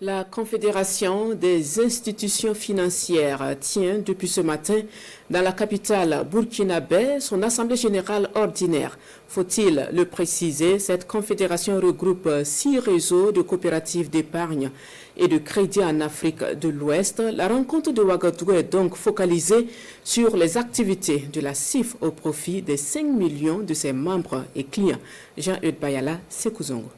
La Confédération des institutions financières tient depuis ce matin dans la capitale burkinabé son assemblée générale ordinaire. Faut-il le préciser, cette confédération regroupe 6 réseaux de coopératives d'épargne et de crédit en Afrique de l'Ouest. La rencontre de Ouagadougou est donc focalisée sur les activités de la CIF au profit des 5 millions de ses membres et clients. Jean-Eudes Bayala, Sekouzongo.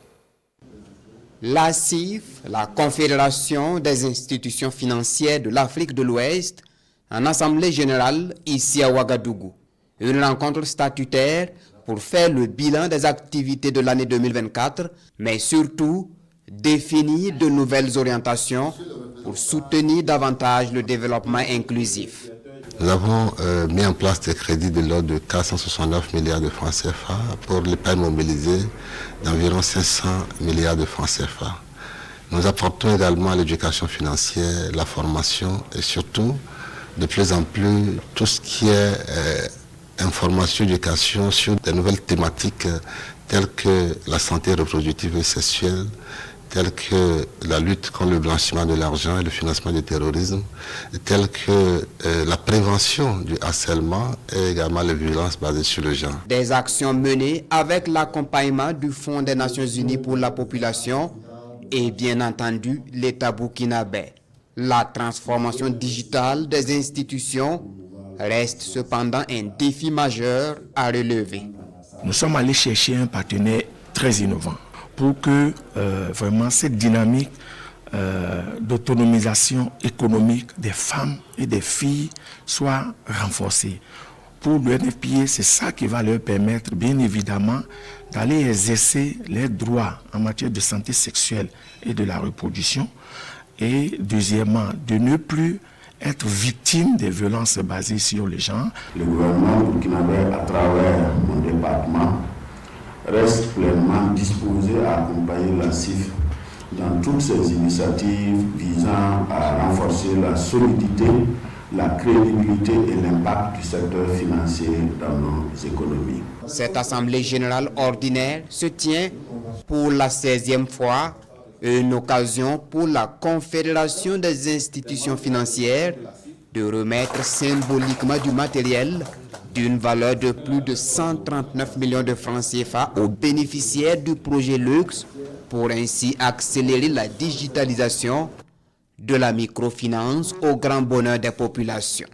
La CIF, la Confédération des institutions financières de l'Afrique de l'Ouest, en assemblée générale ici à Ouagadougou. Une rencontre statutaire pour faire le bilan des activités de l'année 2024, mais surtout définir de nouvelles orientations pour soutenir davantage le développement inclusif. Nous avons mis en place des crédits de l'ordre de 469 milliards de francs CFA pour l'épargne mobilisée d'environ 500 milliards de francs CFA. Nous apportons également à l'éducation financière, la formation et surtout, de plus en plus, tout ce qui est information, éducation sur des nouvelles thématiques telles que la santé reproductive et sexuelle, telles que la lutte contre le blanchiment de l'argent et le financement du terrorisme, telles que la prévention du harcèlement et également les violences basées sur le genre. Des actions menées avec l'accompagnement du Fonds des Nations Unies pour la population et bien entendu l'État burkinabé. La transformation digitale des institutions reste cependant un défi majeur à relever. Nous sommes allés chercher un partenaire très innovant pour que vraiment cette dynamique d'autonomisation économique des femmes et des filles soit renforcée. Pour le NFPA, c'est ça qui va leur permettre, bien évidemment, d'aller exercer les droits en matière de santé sexuelle et de la reproduction. Et deuxièmement, de ne plus être victime des violences basées sur le genre. Le gouvernement burkinabé, à travers mon département, reste pleinement disposé à accompagner la CIF dans toutes ses initiatives visant à renforcer la solidité, la crédibilité et l'impact du secteur financier dans nos économies. Cette assemblée générale ordinaire se tient pour la 16e fois, une occasion pour la Confédération des institutions financières de remettre symboliquement du matériel d'une valeur de plus de 139 millions de francs CFA aux bénéficiaires du projet Luxe pour ainsi accélérer la digitalisation de la microfinance au grand bonheur des populations.